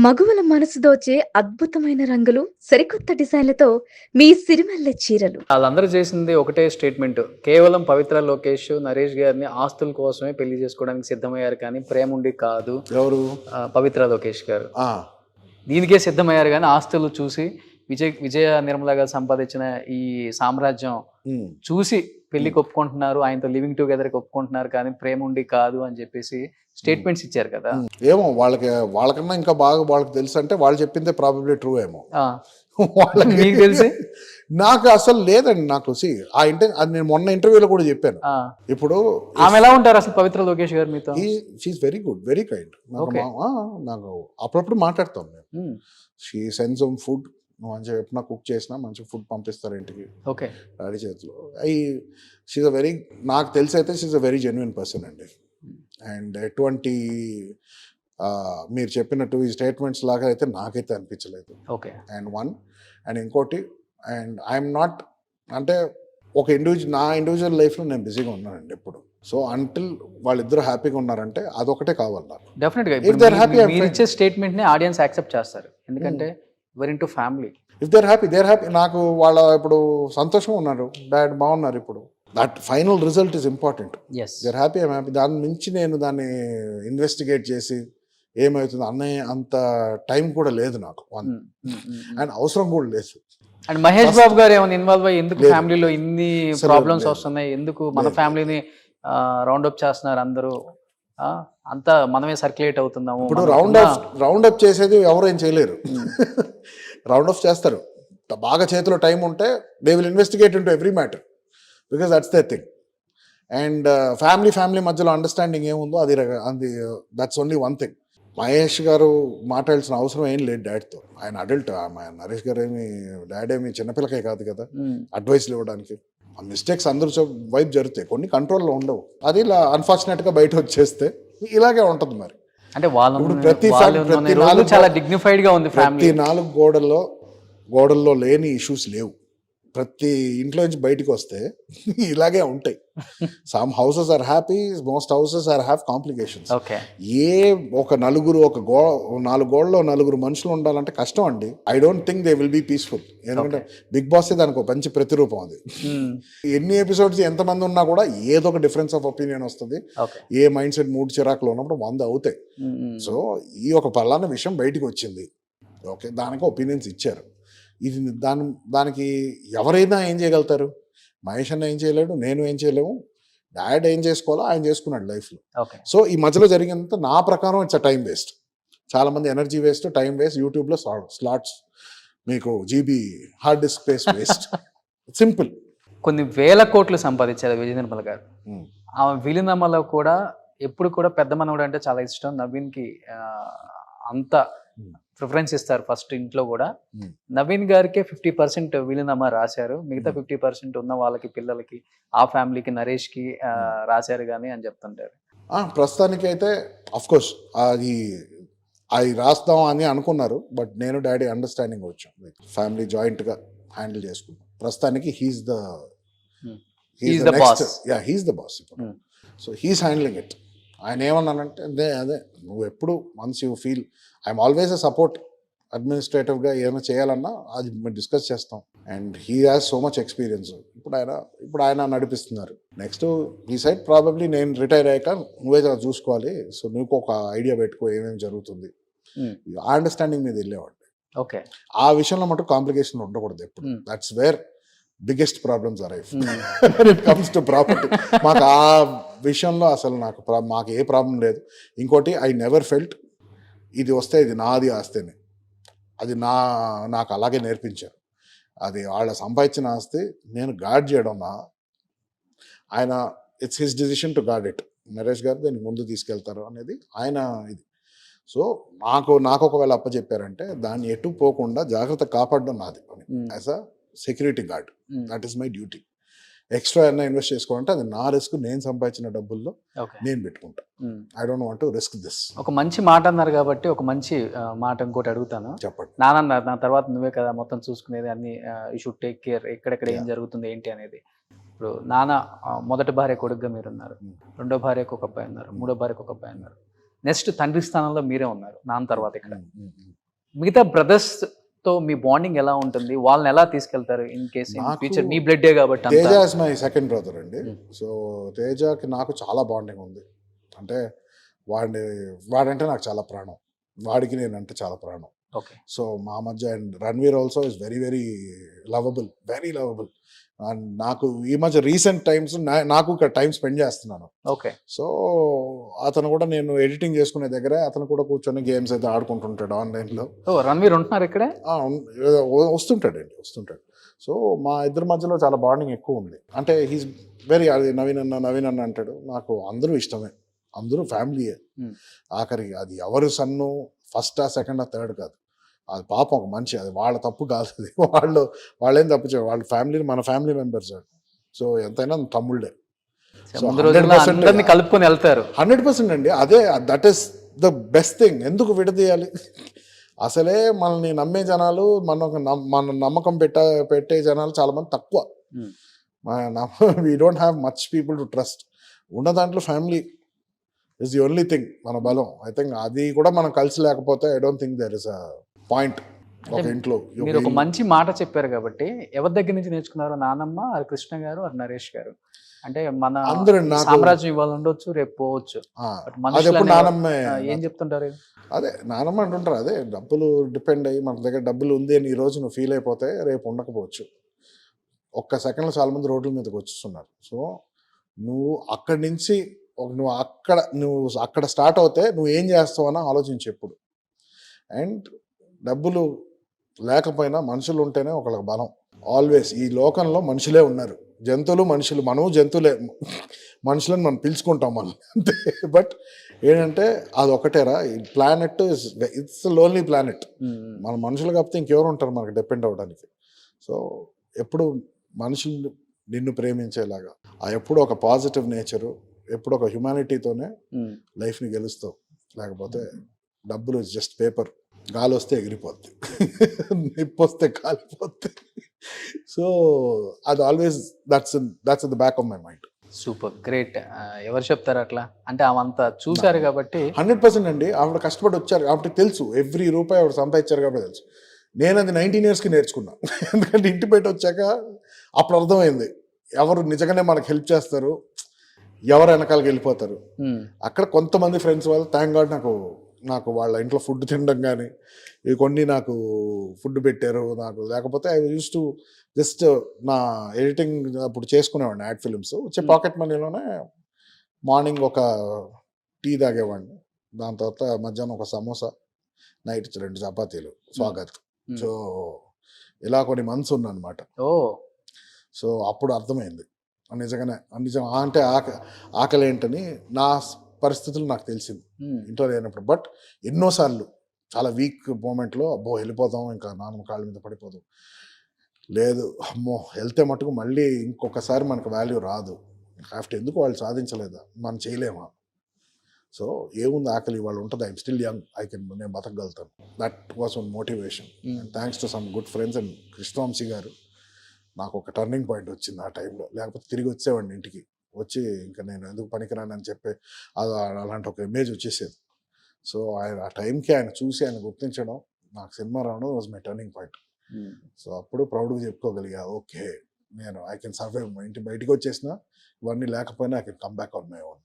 మగువల మనసు దోచే అద్భుతమైన రంగులు, సరికొత్త డిజైన్‌లతో మీ సిరిమల్లె చీరలు. ఆళ్ళందరూ చేసింది ఒకటే స్టేట్‌మెంట్. కేవలం 'పవిత్ర లోకేష్, నరేష్ గారిని ఆస్తుల కోసమే పెళ్లి చేసుకోవడానికి సిద్ధమయ్యారు కానీ ప్రేముండి కాదు. ఎవరు? 'పవిత్ర లోకేష్' గారు. ఆ! దీనికే సిద్ధమయ్యారు గానీ ఆస్తులు చూసి విజయ నిర్మల గారు సంపాదించిన ఈ సామ్రాజ్యం హ్మ్. చూసి పెళ్లికి ఒప్పుకుంటున్నారు. ఆయనతో లివింగ్ టుగెదర్‌కి ఒప్పుకుంటున్నారు కానీ ప్రేముండి కాదు అని చెప్పేసి స్టేట్‌మెంట్స్ ఇచ్చారు కదా! ఏమో వాళ్ళకన్నా ఇంకా బాగా వాళ్ళకి తెలుసంటే వాళ్ళు చెప్పిందే ప్రాబబ్లీ ట్రూ ఏమో. ఆ! వాళ్ళకి మీకు తెలిసి? నాకు అసలు లేదండి. నాకు అది నేను మొన్న ఇంటర్వ్యూలో కూడా చెప్పాను. ఆ! ఇప్పుడు ఆమె ఎలా ఉంటారు అసలు 'పవిత్ర లోకేష్' గారు మీతో? She is very good, very kind. Okay. నాకు అప్పుడప్పుడు మాట్లాడతాం మేము. Hmm. She sends some food. మంచిగా ఎప్పుడన్నా కుక్ చేసినా మంచిగా ఫుడ్ పంపిస్తారు ఇంటికి ఓకే. డాడీ చేతిలో. షీఈ్ అ వెరీ, నాకు తెలిసి అయితే she a very genuine person అండి. అండ్ ఎటువంటి మీరు చెప్పినట్టు ఈ స్టేట్మెంట్స్ లాగా అయితే నాకైతే అనిపించలేదు. ఓకే. అండ్ ఇంకోటి, అండ్ ఐఎమ్ నాట్, అంటే ఒక నా ఇండివిజువల్ లైఫ్లో నేను బిజీగా ఉన్నానండి ఎప్పుడు. సో అంటిల్ వాళ్ళిద్దరు హ్యాపీగా ఉన్నారంటే అదొకటే కావాలి నాకు. డెఫినెట్‌గా If they're happy, I'm మీరు fine. ఇచ్చే స్టేట్మెంట్‌ని ఆడియన్స్ యాక్సెప్ట్ చేస్తారు. ఎందుకంటే very into family. If they're happy నాకు వాళ్ళ ఇప్పుడు సంతోషం ఉన్నారు, డాడ్ బాగున్నారు. ఇప్పుడు that final result is important. Yes. They're happy, I'm happy. దాని మించి నేను దాన్ని ఇన్వెస్టిగేట్ చేసి ఏమవుతుంది అన్నయ్య అంత టైం కూడా లేదు నాకు. అండ్ అవసరం కూడా లేదు. అండ్ మహేష్ బాబు గారు ఏమైనా ఇన్వాల్వ్ అయ్యి ఎందుకు లేదు. ఫ్యామిలీలో ఇన్ని అసలు ప్రాబ్లమ్స్ లేదు. వస్తున్నాయి, ఎందుకు మన లేదు. ఫ్యామిలీని రౌండ్ అప్ చేస్తున్నారు అందరూ, అంతా మనమే సర్క్యులేట్ అవుతున్నాము. ఇప్పుడు మనకున్న- రౌండ్ అప్ చేసేది ఎవరు ఏం చేయలేరు. రౌండ్ అప్ చేస్తారు. బాగా చేతిలో టైం ఉంటే they will investigate into every matter, because that's the thing. And family మధ్యలో అండర్స్టాండింగ్ ఏముందో అది that's only one thing. Mahesh గారు మాట్లాడాల్సిన అవసరం ఏం లేదు డాడ్తో. ఆయన అడల్ట్. నరేష్ గారు డాడ్ ఏమి చిన్నపిల్లకే కాదు కదా అడ్వైస్లు ఇవ్వడానికి. ఆ మిస్టేక్స్ అందరూ వైపు జరుగుతాయి, కొన్ని కంట్రోల్లో ఉండవు. అది ఇలా అన్ఫార్చునేట్గా బయట వచ్చేస్తే ఇలాగే ఉంటుంది మరి. అంటే వాళ్ళు ఇప్పుడు ప్రతి చాలా డిగ్నిఫైడ్ గా ఉంది ఫ్యామిలీ. ప్రతి 4 గోడల్లో లేని ఇష్యూస్ లేవు. ప్రతి ఇంట్లో నుంచి బయటకు వస్తే ఇలాగే ఉంటాయి. Some houses are happy, most houses are have complications. Okay. ఒక 4 గోడలో 4 మనుషులు ఉండాలంటే కష్టం అండి. I don't think they will be peaceful. ఎందుకంటే బిగ్ బాస్ దానికి ఒక మంచి ప్రతిరూపం అది. ఎన్ని ఎపిసోడ్స్ ఎంతమంది ఉన్నా కూడా ఏదో ఒక డిఫరెన్స్ ఆఫ్ ఒపీనియన్ వస్తుంది. ఏ మైండ్ సెట్ మూడు చిరాకులు ఉన్నప్పుడు 100 అవుతాయి. సో ఈ ఒక పలానా విషయం బయటకు వచ్చింది, ఓకే, దానికి ఒపీనియన్స్ ఇచ్చారు. ఇది దానికి ఎవరైనా ఏం చేయగలుగుతారు? మహేష్ అన్న ఏం చేయలేడు, నేను ఏం చేయలేము. డాడ్ ఏం చేసుకోవాలో ఆయన చేసుకున్నాడు లైఫ్లో. సో ఈ మధ్యలో జరిగినంత నా ప్రకారం ఇట్స్ అ టైం వేస్ట్. చాలామంది ఎనర్జీ వేస్ట్, టైం వేస్ట్. యూట్యూబ్లో స్లాట్స్, మీకు GB hard disk space waste. Simple. కొన్ని వేల కోట్లు సంపాదించారు విజయ నిర్మల గారు. ఆమె విలీనమ్మలో కూడా ఎప్పుడు కూడా పెద్ద మనవడు అంటే చాలా ఇష్టం. నవీన్కి అంత ప్రిఫరెన్స్ ఇస్తారు ఫస్ట్ ఇంట్లో కూడా. నవీన్ గారికే 50% విలీనమ్మ రాశారు, మిగతా 50% ఉన్న వాళ్ళకి, పిల్లలకి, ఆ ఫ్యామిలీకి, నరేష్కి రాశారు కానీ అని చెప్తుంటారు. ప్రస్తుతానికి అయితే అఫ్కోర్స్ అది రాస్తాం అని అనుకున్నారు. బట్ నేను డాడీ అండర్స్టాండింగ్ వచ్చాం. ఫ్యామిలీ జాయింట్గా హ్యాండిల్ చేసుకుంటాం. ప్రస్తుతానికి హీస్ ద బాస్ ఇప్పుడు. So he's handling it. ఆయన ఏమన్నానంటే అదే నువ్వు ఎప్పుడు once you feel I'm always a support. అడ్మినిస్ట్రేటివ్గా ఏమైనా చేయాలన్నా అది మేము డిస్కస్ చేస్తాం. And he has so much experience. ఇప్పుడు ఆయన నడిపిస్తున్నారు. నెక్స్ట్ ఈ సైడ్ ప్రాబబ్లీ నేను రిటైర్ అయ్యాక నువ్వే చూసుకోవాలి. సో నువ్వు ఒక ఐడియా పెట్టుకో ఏమేమి జరుగుతుంది. ఆ అండర్స్టాండింగ్ మీద వెళ్ళేవాడు. ఓకే. ఆ విషయంలో మటు కాంప్లికేషన్ ఉండకూడదు ఎప్పుడు. That's where biggest problems arrive it comes to property. మాకు ఆ విషయంలో అసలు మాకు ఏ ప్రాబ్లం లేదు. ఇంకోటి, ఐ నెవర్ ఫెల్ట్ ఇది వస్తే ఇది నాది ఆస్తేనే. అది నాకు అలాగే నేర్పించారు. అది వాళ్ళ సంపాదించిన ఆస్తి నేను గార్డ్ చేయడం ఆయన it's his decision to guard it. Naresh గారు దాన్ని ముందు తీసుకెళ్తారు అనేది ఆయన ఇది. సో నాకు ఒకవేళ అప్పచెప్పారంటే దాన్ని ఎటు పోకుండా జాగ్రత్త కాపాడడం నాది పని. As a security guard, that is my duty. Extra ఏమైనా ఇన్వెస్ట్ చేసుకోవాలంటే అది నా రిస్క్. నేను సంపాదించిన డబ్బుల్లో నేను పెట్టుకుంటా. I don't want to risk this. ఒక మంచి మాట అన్నారు కాబట్టి ఒక మంచి మాట ఇంకోటి అడుగుతాను. చెప్పండి. నాన్న నా తర్వాత నువ్వే కదా మొత్తం చూసుకునేది, అన్ని యూ షుడ్ టేక్ కేర్, ఎక్కడెక్కడ ఏం జరుగుతుంది ఏంటి అనేది. ఇప్పుడు నాన్న మొదటి భార్య కొడుకుగా మీరు ఉన్నారు, రెండో భార్యకు ఒక అబ్బాయి ఉన్నారు, మూడో భార్యకు ఒక అబ్బాయి ఉన్నారు, నెక్స్ట్ తండ్రి స్థానంలో మీరే ఉన్నారు నాన్న తర్వాత ఇక్కడ. మిగతా బ్రదర్స్ తో మీ బాండింగ్ ఎలా ఉంటుంది? వాళ్ళని ఎలా తీసుకెళ్తారు ఇన్ కేస్ ఇన్ నాకు ఫ్యూచర్? మీ బ్లడ్డే కాబట్టి తేజ అంతా. ఇస్ మై సెకండ్ బ్రదర్ అండి. Hmm. సో తేజకి నాకు చాలా బాండింగ్ ఉంది. అంటే వాడంటే నాకు చాలా ప్రాణం, వాడికి నేనంటే చాలా ప్రాణం. ఓకే. సో మా మధ్య, and Ranveer also is very very lovable, very lovable. And నాకు ఈ మధ్య రీసెంట్ టైమ్స్ నాకు ఇక్కడ టైం స్పెండ్ చేస్తున్నాను. ఓకే. సో అతను కూడా, నేను ఎడిటింగ్ చేసుకునే దగ్గర అతను కూడా కూర్చొని గేమ్స్ అయితే ఆడుకుంటుంటాడు ఆన్లైన్లో. ఓ, రణ్వీర్ ఉంటున్నారు ఇక్కడే? వస్తుంటాడు. సో మా ఇద్దరి మధ్యలో చాలా బాండింగ్ ఎక్కువ ఉంది. అంటే హీస్ వెరీ, అది నవీన్ అన్న అంటాడు. నాకు అందరూ ఇష్టమే, అందరూ ఫ్యామిలీయే. Hmm. ఆఖరికి అది ఎవరు సన్ను ఫస్టా సెకండా థర్డ్ కాదు, అది పాపం ఒక మనిషి, అది వాళ్ళ తప్పు కాదు. అది వాళ్ళేం తప్పు చేయరు, వాళ్ళ ఫ్యామిలీ మన ఫ్యామిలీ మెంబర్స్. సో ఎంతైనా తమ్ముళ్ళే. So, ముందు రోజుల్లో 100% అందరినీ కలుపుకొని వెళ్తారు. 100% అండి. అదే, that is the best thing. ఎందుకు విడదీయాలి? అసలే మనల్ని నమ్మే జనాలు, మన నమ్మకం పెట్టే జనాలు చాలా మంది తక్కువ. We don't have much people to trust. ఉన్న దాంట్లో family is the only thing మన బలం. ఐ థింక్ అది కూడా మనం కలిసి లేకపోతే I don't think there is a point ఒక ఇంట్లో. మీరు ఒక మంచి మాట చెప్పారు కాబట్టి, ఎవరి దగ్గర నుంచి నేర్చుకున్నారు? నానమ్మ, ఆర్ కృష్ణ గారు, ఆర్ నరేష్ గారు? అంటే మన అందరూ ఈ నాకు- సామ్రాజ్యం ఇవాళ ఉండొచ్చు, రేపు పోవచ్చు. But అది మనుషులు ఎప్పుడు అనేవారు- నానమ్మే. ఏం చెప్తుంటారు? అదే నానమ్మ అంటుంటారు. అదే డబ్బులు డిపెండ్ అయ్యి, మన దగ్గర డబ్బులు ఉంది అని ఈ రోజు నువ్వు ఫీల్ అయిపోతే రేపు ఉండకపోవచ్చు. ఒక్క సెకండ్లో చాలా మంది రోడ్ల మీదకి వచ్చేస్తున్నారు. సో నువ్వు అక్కడి నుంచి నువ్వు అక్కడ స్టార్ట్ అవుతే నువ్వు ఏం చేస్తావు అని ఆలోచించి ఎప్పుడు. అండ్ డబ్బులు లేకపోయినా మనుషులు ఉంటేనే ఒకళ్ళకి బలం. ఆల్వేస్ ఈ లోకంలో మనుషులే ఉన్నారు, జంతువులు మనుషులు, మనము జంతువులే, మనుషులను మనం పిలుచుకుంటాం మనం అంతే. బట్ ఏంటంటే అది ఒకటేరా, ఈ ప్లానెట్ ఇట్స్ లోన్లీ ప్లానెట్. మన మనుషులు కాకపోతే ఇంకెవరు ఉంటారు మనకు డిపెండ్ అవ్వడానికి. సో ఎప్పుడు మనుషులు నిన్ను ప్రేమించేలాగా, ఎప్పుడు ఒక పాజిటివ్ నేచరు, ఎప్పుడు ఒక హ్యుమానిటీతోనే లైఫ్ని గెలుస్తావు. లేకపోతే డబ్బులు జస్ట్ పేపర్, గాలి వస్తే ఎగిరిపోద్ది, నిప్పు వస్తే కాలిపోద్ది. సో అది always that's the back of my mind. Super, great. ఎవరు చెప్తారు అట్లా? అంటే ఆమంతా చూశారు కాబట్టి. 100% అండి. ఆవిడ కష్టపడి వచ్చారు కాబట్టి తెలుసు, ఎవ్రీ రూపాయి ఆవిడ సంపాదించారు కాబట్టి తెలుసు. నేను అది 19 yearsకి నేర్చుకున్నా. ఎందుకంటే ఇంటి బయట వచ్చాక అప్పుడు అర్థమైంది ఎవరు నిజంగానే మనకు హెల్ప్ చేస్తారు, ఎవరు వెనకాలకి వెళ్ళిపోతారు. అక్కడ కొంతమంది ఫ్రెండ్స్ వాళ్ళు థ్యాంక్ గాడ్ నాకు వాళ్ళ ఇంట్లో ఫుడ్ తినడం కానీ, ఇవి కొన్ని నాకు ఫుడ్ పెట్టారు నాకు. లేకపోతే ఐ యూస్ టు జస్ట్ నా ఎడిటింగ్ అప్పుడు చేసుకునేవాడిని యాడ్ ఫిలిమ్స్. వచ్చే పాకెట్ మనీలోనే మార్నింగ్ ఒక టీ తాగేవాడిని, దాని తర్వాత మధ్యాహ్నం ఒక సమోసా, నైట్ 2 చపాతీలు, స్వాగత్. సో ఇలా కొన్ని మంత్స్ ఉందన్నమాట. ఓ, సో అప్పుడు అర్థమైంది నిజంగానే నిజం అంటే ఆకలి ఏంటని. నా పరిస్థితులు నాకు తెలిసింది ఇంట్లో లేనప్పుడు. బట్ ఎన్నోసార్లు చాలా వీక్ మూమెంట్లో అబ్బో వెళ్ళిపోతాం, ఇంకా నాన్న కాళ్ళ మీద పడిపోతాం, లేదు అమ్మో వెళ్తే మటుకు మళ్ళీ ఇంకొకసారి మనకు వాల్యూ రాదు. ఆఫ్టర్ ఎందుకు వాళ్ళు సాధించలేదా, మనం చేయలేమా? సో ఏముంది, ఆకలి వాళ్ళు ఉంటుంది, ఐఎమ్ స్టిల్ యంగ్, నేను బతకగలుగుతాను. That was one motivation. Thanks to some good friends. And Krishna Vamsi గారు నాకు ఒక టర్నింగ్ పాయింట్ వచ్చింది ఆ టైంలో. లేకపోతే తిరిగి వచ్చేవాడిని ఇంటికి, వచ్చి ఇంకా నేను ఎందుకు పనికిరాను అని చెప్పి అలాంటి ఒక ఇమేజ్ వచ్చేసేది. సో ఆ టైంకి ఆయన చూసి ఆయన గుర్తించడం, నాకు సినిమా రావడం was my turning point. So అప్పుడు ప్రౌడ్గా చెప్పుకోగలిగా, ఓకే నేను ఐ కెన్ సర్వైవ్. మా ఇంటి బయటికి వచ్చేసిన ఇవన్నీ లేకపోయినా I can come back on my own.